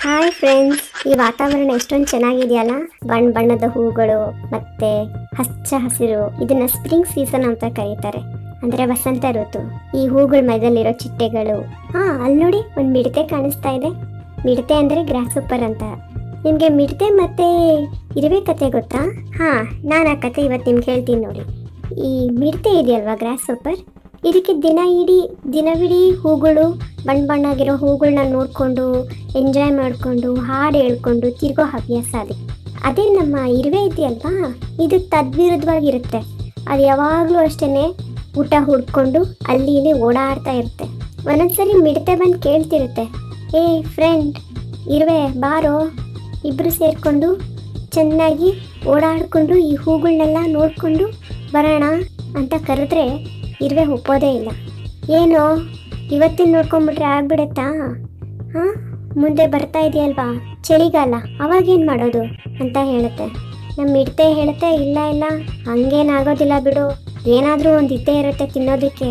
Hi friends, ಈ ವಾತಾವರಣ ಎಷ್ಟೊಂದು ಚೆನ್ನಾಗಿದೆಯಲ್ಲ. ಬಣ್ಣದ ಹೂಗಳು ಮತ್ತೆ ಹಚ್ಚ ಹಸಿರು. ಇದನ್ನ ಸ್ಪ್ರಿಂಗ್ ಸೀಸನ್ ಅಂತ ಕರೀತಾರೆ, ಅಂದ್ರೆ ವಸಂತ ಋತು. ಈ ಹೂಗಳ ಮಧ್ಯದಲ್ಲಿರೋ ಚಿಟ್ಟೆಗಳು. ಅಲ್ಲಿ ನೋಡಿ, ಒಂದು ಮಿಡತೆ ಕಾಣಿಸ್ತಾ ಇದೆ. ಮಿಡತೆ ಅಂದ್ರೆ ಗ್ರಾಸ್ ಸೂಪರ್ ಅಂತ. ನಿಮ್ಗೆ ಮಿಡತೆ ಮತ್ತೆ ಇರುವೆ ಕತೆ ಗೊತ್ತಾ? ನಾನು ಆ ಕತೆ ಇವತ್ತು ನಿಮ್ಗೆ ಹೇಳ್ತೀನಿ ನೋಡಿ. ಈ ಮಿಡತೆ ಇದೆಯಲ್ವಾ, ಗ್ರಾಸ್ ಸೂಪರ್, ಇದಕ್ಕೆ ದಿನವಿಡೀ ಹೂಗಳು, ಬಣ್ಣಗಿರೋ ಹೂಗಳನ್ನ ನೋಡಿಕೊಂಡು ಎಂಜಾಯ್ ಮಾಡಿಕೊಂಡು ಹಾಡು ಹೇಳ್ಕೊಂಡು ತಿರ್ಗೋ ಹವ್ಯಾಸ ಅದಕ್ಕೆ. ಅದೇ ನಮ್ಮ ಇರುವೆ ಇದೆಯಲ್ವಾ, ಇದು ತದ್ವಿರುದ್ಧವಾಗಿರುತ್ತೆ. ಅದು ಯಾವಾಗಲೂ ಅಷ್ಟೇ ಊಟ ಹುಡ್ಕೊಂಡು ಅಲ್ಲಿ ಇಲ್ಲಿ ಓಡಾಡ್ತಾ ಇರುತ್ತೆ. ಒಂದೊಂದ್ಸರಿ ಮಿಡತೆ ಬಂದು ಕೇಳ್ತಿರುತ್ತೆ, ಏ ಫ್ರೆಂಡ್ ಇರುವೆ ಬಾರೋ, ಇಬ್ಬರು ಸೇರಿಕೊಂಡು ಚೆನ್ನಾಗಿ ಓಡಾಡಿಕೊಂಡು ಈ ಹೂಗಳನ್ನೆಲ್ಲ ನೋಡಿಕೊಂಡು ಬರೋಣ ಅಂತ ಕರೆದ್ರೆ ಇರುವೆ ಒಪ್ಪೋದೇ ಇಲ್ಲ. ಏನೋ ಇವತ್ತಿನ ನೋಡ್ಕೊಂಡ್ಬಿಟ್ರೆ ಆಗ್ಬಿಡತ್ತಾ? ಮುಂದೆ ಬರ್ತಾ ಇದೆಯಲ್ವಾ ಚಳಿಗಾಲ, ಅವಾಗೇನು ಮಾಡೋದು ಅಂತ ಹೇಳುತ್ತೆ. ನಮ್ಮ ಮಿಡತೆ ಹೇಳುತ್ತೆ, ಇಲ್ಲ ಹಂಗೇನಾಗೋದಿಲ್ಲ ಬಿಡು, ಏನಾದರೂ ಒಂದು ಇದ್ದೇ ಇರುತ್ತೆ ತಿನ್ನೋದಕ್ಕೆ,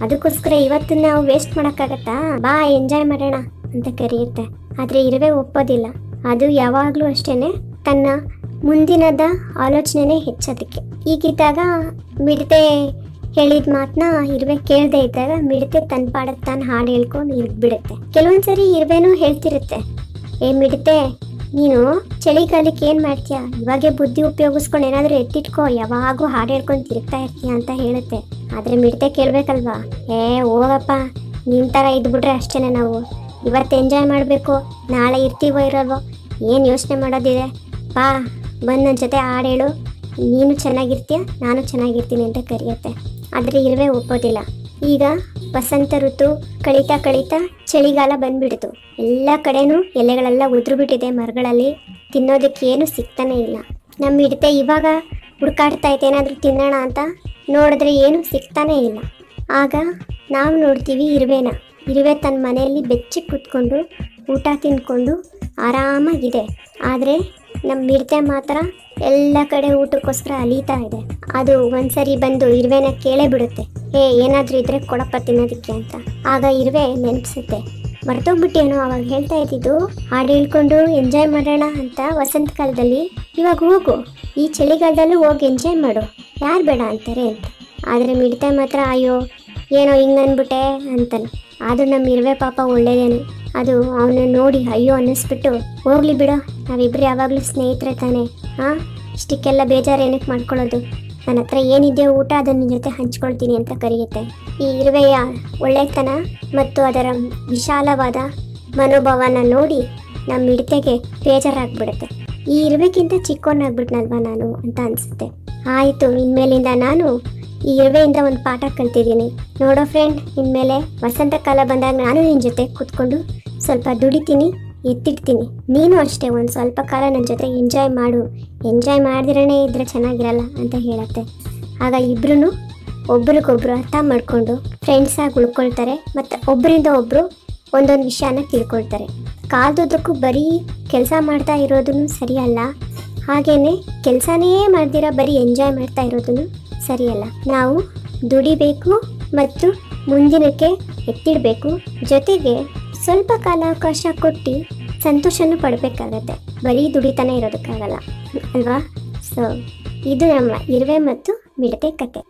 ಅದಕ್ಕೋಸ್ಕರ ಇವತ್ತನ್ನ ನಾವು ವೇಸ್ಟ್ ಮಾಡೋಕ್ಕಾಗತ್ತಾ, ಬಾ ಎಂಜಾಯ್ ಮಾಡೋಣ ಅಂತ ಕರೆಯುತ್ತೆ. ಆದರೆ ಇರುವೆ ಒಪ್ಪೋದಿಲ್ಲ. ಅದು ಯಾವಾಗಲೂ ಅಷ್ಟೇ ತನ್ನ ಮುಂದಿನದ ಆಲೋಚನೆನೇ ಹೆಚ್ಚೋದಕ್ಕೆ. ಹೀಗಿದ್ದಾಗ ಮಿಡತೆ ಹೇಳಿದ ಮಾತನ್ನ ಇರುವೆ ಕೇಳದೆ ಇದ್ದಾಗ ಮಿಡತೆ ತನ್ನ ಪಾಡಕ್ಕೆ ತಾನು ಹಾಡು ಹೇಳ್ಕೊಂಡು ಇದ್ಬಿಡುತ್ತೆ. ಕೆಲವೊಂದ್ಸರಿ ಇರುವೆನೂ ಹೇಳ್ತಿರುತ್ತೆ, ಏ ಮಿಡತೆ, ನೀನು ಚಳಿಗಾಲಕ್ಕೆ ಏನು ಮಾಡ್ತೀಯಾ, ಇವಾಗೆ ಬುದ್ಧಿ ಉಪಯೋಗಿಸ್ಕೊಂಡು ಏನಾದರೂ ಎತ್ತಿಟ್ಕೋ, ಯಾವಾಗೂ ಹಾಡು ಹೇಳ್ಕೊಂಡು ತಿರುಗ್ತಾ ಇರ್ತೀಯ ಅಂತ ಹೇಳುತ್ತೆ. ಆದರೆ ಮಿಡತೆ ಕೇಳಬೇಕಲ್ವಾ, ಹೋಗಪ್ಪ, ನಿನ್ನ ಥರ ಇದ್ಬಿಟ್ರೆ ಅಷ್ಟೇ, ನಾವು ಇವತ್ತು ಎಂಜಾಯ್ ಮಾಡಬೇಕು, ನಾಳೆ ಇರ್ತೀವೋ ಇರೋಲ್ವೋ, ಏನು ಯೋಚನೆ ಮಾಡೋದಿದೆ, ಬಾ ಬಂದು ನನ್ನ ಜೊತೆ ಹಾಡು ಹೇಳು, ನೀನು ಚೆನ್ನಾಗಿರ್ತೀಯ ನಾನು ಚೆನ್ನಾಗಿರ್ತೀನಿ ಅಂತ ಕರೆಯುತ್ತೆ. ಆದರೆ ಇರುವೆ ಒಪ್ಪೋದಿಲ್ಲ. ಈಗ ವಸಂತ ಋತು ಕಳೀತಾ ಚಳಿಗಾಲ ಬಂದ್ಬಿಡ್ತು. ಎಲ್ಲ ಕಡೆನೂ ಎಲೆಗಳೆಲ್ಲ ಉದುರು ಬಿಟ್ಟಿದೆ, ಮರಗಳಲ್ಲಿ ತಿನ್ನೋದಕ್ಕೆ ಏನು ಸಿಗ್ತಾನೆ ಇಲ್ಲ. ನಮ್ಮ ಮಿಡತೆ ಇವಾಗ ಹುಡ್ಕಾಡ್ತಾ ಐತೆ ಏನಾದರೂ ತಿನ್ನೋಣ ಅಂತ, ನೋಡಿದ್ರೆ ಏನು ಸಿಗ್ತಾನೆ ಇಲ್ಲ. ಆಗ ನಾವು ನೋಡ್ತೀವಿ ಇರುವೆ ತನ್ನ ಮನೆಯಲ್ಲಿ ಬೆಚ್ಚಿ ಕೂತ್ಕೊಂಡು ಊಟ ತಿಂದ್ಕೊಂಡು ಆರಾಮಾಗಿದೆ. ಆದರೆ ನಮ್ಮ ಮಿಡತೆ ಮಾತ್ರ ಎಲ್ಲ ಕಡೆ ಊಟಕ್ಕೋಸ್ಕರ ಅಲೀತಾ ಇದೆ. ಅದು ಒಂದ್ಸರಿ ಬಂದು ಇರುವೆನ ಕೇಳೇ ಬಿಡುತ್ತೆ, ಏನಾದರೂ ಇದ್ರೆ ಕೊಡಪ್ಪ ತಿನ್ನೋದಕ್ಕೆ ಅಂತ. ಆಗ ಇರುವೆ ನೆನಪಿಸುತ್ತೆ, ಮರ್ತೋಗ್ಬಿಟ್ಟೇನೋ ಅವಾಗ ಹೇಳ್ತಾ ಇದ್ದಿದ್ದು, ಹಾಡು ಹೇಳ್ಕೊಂಡು ಎಂಜಾಯ್ ಮಾಡೋಣ ಅಂತ ವಸಂತ ಕಾಲದಲ್ಲಿ, ಇವಾಗ ಹೋಗು, ಈ ಚಳಿಗಾಲದಲ್ಲೂ ಹೋಗಿ ಎಂಜಾಯ್ ಮಾಡು, ಯಾರು ಬೇಡ ಅಂತಾರೆ ಅಂತ. ಆದರೆ ಮಿಡತೆ ಮಾತ್ರ ಅಯ್ಯೋ ಏನೋ ಹಿಂಗೆ ಅಂದ್ಬಿಟ್ಟೆ ಅಂತಾನೆ. ಆದರೂ ನಮ್ಮ ಇರುವೆ ಪಾಪ ಒಳ್ಳೇದೇನು, ಅದು ಅವನ್ನ ನೋಡಿ ಅಯ್ಯೋ ಅನ್ನಿಸ್ಬಿಟ್ಟು, ಹೋಗ್ಲಿ ಬಿಡೋ, ನಾವಿಬ್ಬರು ಯಾವಾಗಲೂ ಸ್ನೇಹಿತರೆ ತಾನೆ, ಇಷ್ಟಕ್ಕೆಲ್ಲ ಬೇಜಾರು ಏನಕ್ಕೆ ಮಾಡ್ಕೊಳ್ಳೋದು, ನನ್ನ ಹತ್ರ ಏನಿದೆಯೋ ಊಟ ಅದನ್ನ ನಿನ್ನ ಜೊತೆ ಹಂಚ್ಕೊಳ್ತೀನಿ ಅಂತ ಕರೆಯುತ್ತೆ. ಈ ಇರುವೆಯ ಒಳ್ಳೆತನ ಮತ್ತು ಅದರ ವಿಶಾಲವಾದ ಮನೋಭಾವನ ನೋಡಿ ನಮ್ಮ ಮಿಡತೆಗೆ ಬೇಜಾರಾಗ್ಬಿಡುತ್ತೆ. ಈ ಇರುವೆಗಿಂತ ಚಿಕ್ಕವನಾಗ್ಬಿಟ್ನಲ್ವಾ ನಾನು ಅಂತ ಅನಿಸುತ್ತೆ. ಆಯಿತು, ಇನ್ಮೇಲಿಂದ ನಾನು ಈ ಇರುವೆಯಿಂದ ಒಂದು ಪಾಠ ಕಲ್ತಿದ್ದೀನಿ. ನೋಡೋ ಫ್ರೆಂಡ್, ಇನ್ಮೇಲೆ ವಸಂತ ಕಾಲ ಬಂದಾಗ ನಾನು ನಿನ್ನ ಜೊತೆ ಕೂತ್ಕೊಂಡು ಸ್ವಲ್ಪ ದುಡಿತೀನಿ, ಎತ್ತಿಡ್ತೀನಿ, ನೀನು ಅಷ್ಟೇ ಒಂದು ಸ್ವಲ್ಪ ಕಾಲ ನನ್ನ ಜೊತೆ ಎಂಜಾಯ್ ಮಾಡು, ಎಂಜಾಯ್ ಮಾಡ್ದಿರೇ ಇದ್ರೆ ಚೆನ್ನಾಗಿರಲ್ಲ ಅಂತ ಹೇಳುತ್ತೆ. ಆಗ ಇಬ್ಬರೂ ಒಬ್ರಿಗೊಬ್ರು ಅರ್ಥ ಮಾಡಿಕೊಂಡು ಫ್ರೆಂಡ್ಸಾಗಿ ಉಳ್ಕೊಳ್ತಾರೆ ಮತ್ತು ಒಬ್ಬರಿಂದ ಒಬ್ಬರು ಒಂದೊಂದು ವಿಷಯನ ತಿಳ್ಕೊಳ್ತಾರೆ. ಕಾಲದುದ್ದಕ್ಕೂ ಬರೀ ಕೆಲಸ ಮಾಡ್ತಾ ಇರೋದನ್ನು ಸರಿಯಲ್ಲ, ಹಾಗೆಯೇ ಕೆಲಸನೇ ಮಾಡ್ದಿರ ಬರೀ ಎಂಜಾಯ್ ಮಾಡ್ತಾ ಇರೋದನ್ನು ಸರಿಯಲ್ಲ. ನಾವು ದುಡಿಬೇಕು ಮತ್ತು ಮುಂದಿನಕ್ಕೆ ಎತ್ತಿಡಬೇಕು, ಜೊತೆಗೆ ಸ್ವಲ್ಪ ಕಾಲಾವಕಾಶ ಕೊಟ್ಟು ಸಂತೋಷನೂ ಪಡಬೇಕಾಗತ್ತೆ, ಬರೀ ದುಡಿತಾನೆ ಇರೋದಕ್ಕಾಗಲ್ಲ ಅಲ್ವಾ? ಸೊ ಇದು ನಮ್ಮ ಇರುವೆ ಮತ್ತು ಮಿಡತೆ ಕತೆ.